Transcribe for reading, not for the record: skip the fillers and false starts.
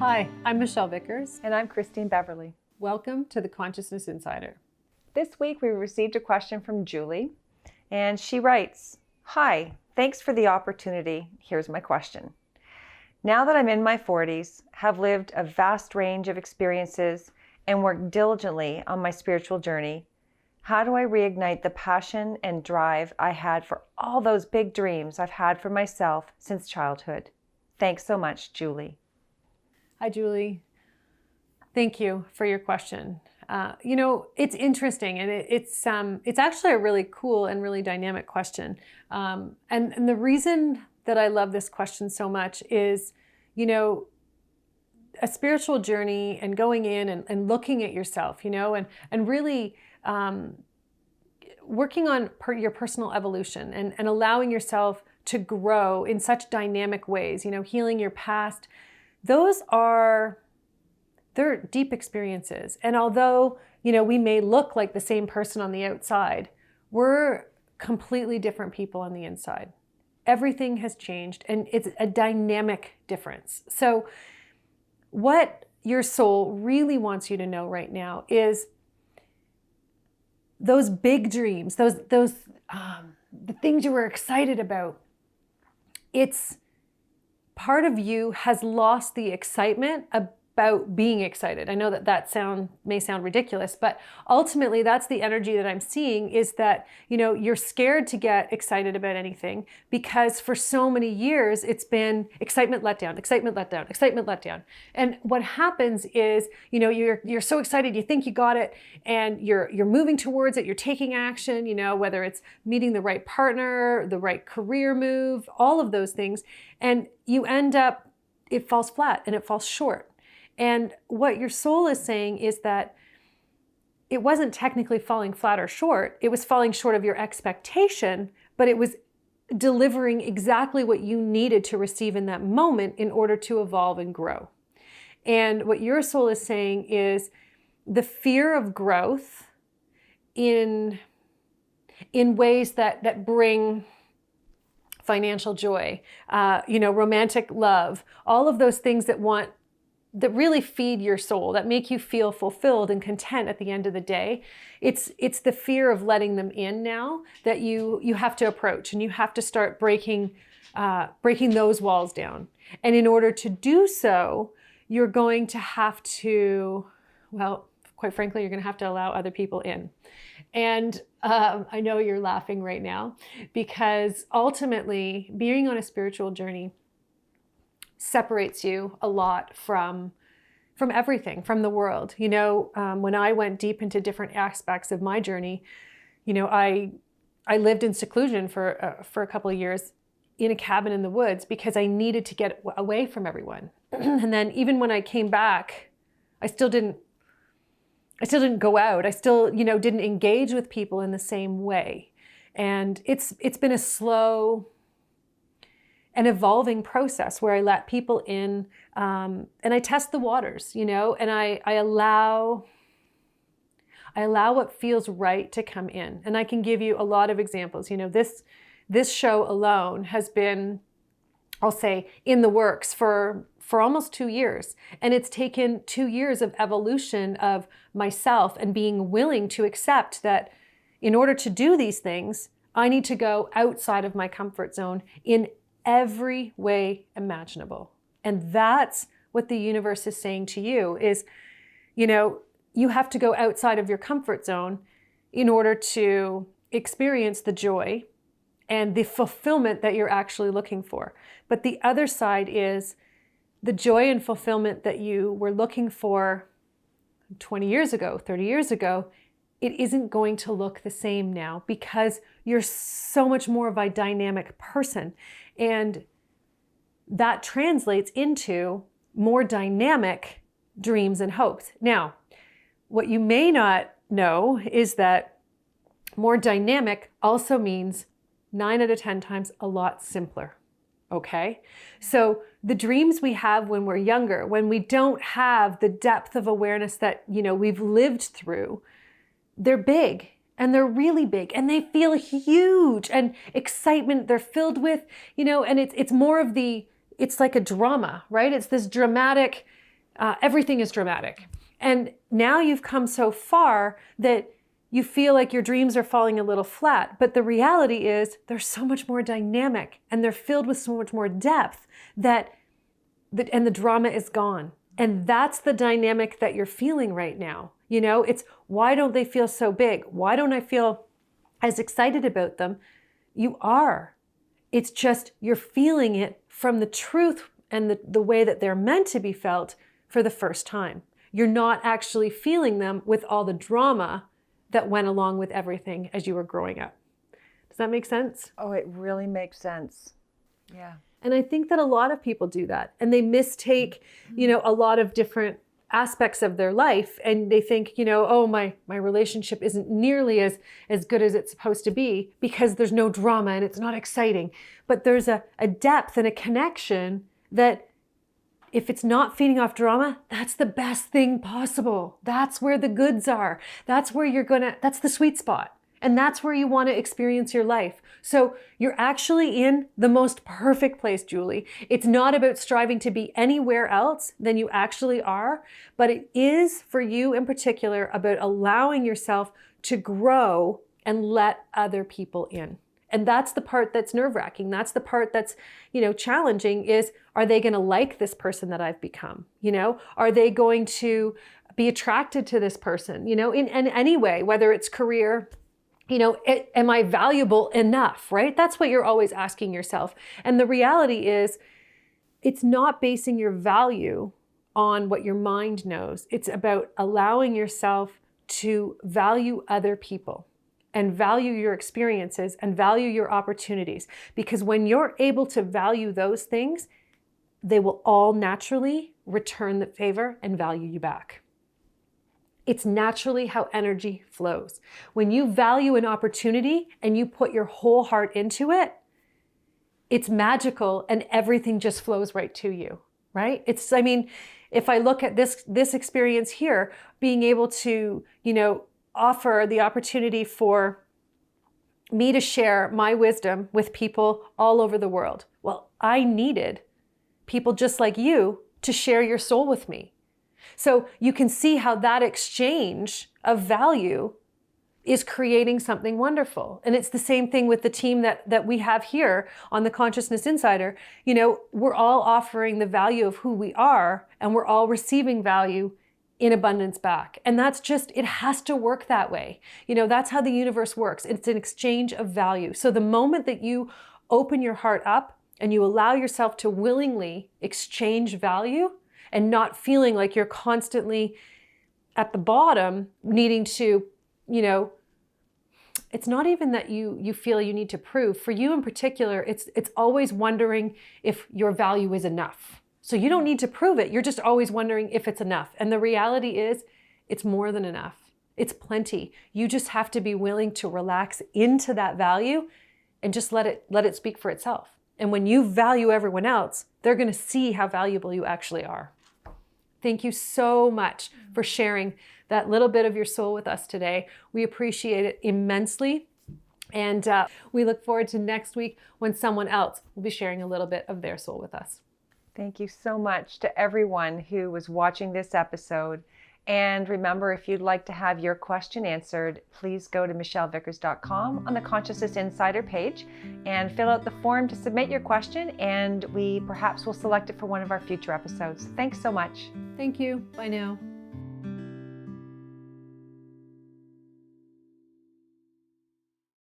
Hi, I'm Michelle Vickers. And I'm Christine Beverly. Welcome to the Consciousness Insider. This week we received a question from Julie, and she writes, "Hi, thanks for the opportunity. Here's my question. Now that I'm in my 40s, have lived a vast range of experiences and worked diligently on my spiritual journey, how do I reignite the passion and drive I had for all those big dreams I've had for myself since childhood? Thanks so much, Julie." Hi, Julie. Thank you for your question. It's interesting, and it's actually a really cool and really dynamic question. And the reason that I love this question so much is, a spiritual journey and going in and looking at yourself, and really working on your personal evolution and allowing yourself to grow in such dynamic ways, healing your past. They're deep experiences. And although, we may look like the same person on the outside, we're completely different people on the inside. Everything has changed, and it's a dynamic difference. So what your soul really wants you to know right now is those big dreams, the things you were excited about. It's part of you has lost the excitement about being excited. I know that may sound ridiculous, but ultimately that's the energy that I'm seeing, is that, you're scared to get excited about anything because for so many years it's been excitement let down, excitement let down, excitement let down. And what happens is, you're so excited, you think you got it, and you're moving towards it, you're taking action, whether it's meeting the right partner, the right career move, all of those things, and you end up, it falls flat and it falls short. And what your soul is saying is that it wasn't technically falling flat or short. It was falling short of your expectation, but it was delivering exactly what you needed to receive in that moment in order to evolve and grow. And what your soul is saying is the fear of growth in ways that bring financial joy, romantic love, all of those things that really feed your soul, that make you feel fulfilled and content at the end of the day. It's the fear of letting them in now that you have to approach, and you have to start breaking those walls down. And in order to do so, you're going to have to, well, quite frankly, you're going to have to allow other people in. And I know you're laughing right now, because ultimately being on a spiritual journey separates you a lot from everything, from the world. When I went deep into different aspects of my journey, I lived in seclusion for a couple of years in a cabin in the woods because I needed to get away from everyone. And then even when I came back, I still didn't go out. I still, didn't engage with people in the same way. And it's been a slow an evolving process where I let people in, and I test the waters, and I allow what feels right to come in. And I can give you a lot of examples. This show alone has been, I'll say, in the works for almost 2 years. And it's taken 2 years of evolution of myself and being willing to accept that in order to do these things, I need to go outside of my comfort zone in every way imaginable. And that's what the universe is saying to you is, you have to go outside of your comfort zone in order to experience the joy and the fulfillment that you're actually looking for. But the other side is the joy and fulfillment that you were looking for 20 years ago, 30 years ago, it isn't going to look the same now because you're so much more of a dynamic person. And that translates into more dynamic dreams and hopes. Now, what you may not know is that more dynamic also means 9 out of 10 times a lot simpler. Okay? So the dreams we have when we're younger, when we don't have the depth of awareness that, we've lived through, they're big. And they're really big and they feel huge and excitement they're filled with, and it's more of it's like a drama, right? It's this dramatic Everything is dramatic. And now you've come so far that you feel like your dreams are falling a little flat. But the reality is they're so much more dynamic and they're filled with so much more depth and the drama is gone. And that's the dynamic that you're feeling right now. It's why don't they feel so big? Why don't I feel as excited about them? You are. It's just you're feeling it from the truth and the way that they're meant to be felt for the first time. You're not actually feeling them with all the drama that went along with everything as you were growing up. Does that make sense? Oh, it really makes sense. Yeah. And I think that a lot of people do that and they mistake, a lot of different aspects of their life and they think, oh, my relationship isn't nearly as good as it's supposed to be because there's no drama and it's not exciting. But there's a depth and a connection that if it's not feeding off drama, that's the best thing possible. That's where the goods are. That's where that's the sweet spot. And that's where you want to experience your life. So you're actually in the most perfect place, Julie. It's not about striving to be anywhere else than you actually are, but it is for you in particular about allowing yourself to grow and let other people in. And that's the part that's nerve-wracking. That's the part that's, challenging is, are they going to like this person that I've become? Are they going to be attracted to this person, in any way, whether it's career, am I valuable enough, right? That's what you're always asking yourself. And the reality is, it's not basing your value on what your mind knows. It's about allowing yourself to value other people and value your experiences and value your opportunities. Because when you're able to value those things, they will all naturally return the favor and value you back. It's naturally how energy flows. When you value an opportunity and you put your whole heart into it, it's magical and everything just flows right to you, right? If I look at this experience here, being able to, offer the opportunity for me to share my wisdom with people all over the world. Well, I needed people just like you to share your soul with me. So you can see how that exchange of value is creating something wonderful. And it's the same thing with the team that we have here on the Consciousness Insider. We're all offering the value of who we are, and we're all receiving value in abundance back. And that's just, it has to work that way. That's how the universe works. It's an exchange of value. So the moment that you open your heart up and you allow yourself to willingly exchange value, and not feeling like you're constantly at the bottom needing to, it's not even that you feel you need to prove. For you in particular, it's always wondering if your value is enough. So you don't need to prove it. You're just always wondering if it's enough. And the reality is it's more than enough. It's plenty. You just have to be willing to relax into that value and just let it speak for itself. And when you value everyone else, they're going to see how valuable you actually are. Thank you so much for sharing that little bit of your soul with us today. We appreciate it immensely. And we look forward to next week when someone else will be sharing a little bit of their soul with us. Thank you so much to everyone who was watching this episode. And remember, if you'd like to have your question answered, please go to michellevickers.com on the Consciousness Insider page and fill out the form to submit your question, and we perhaps will select it for one of our future episodes. Thanks so much. Thank you. Bye now.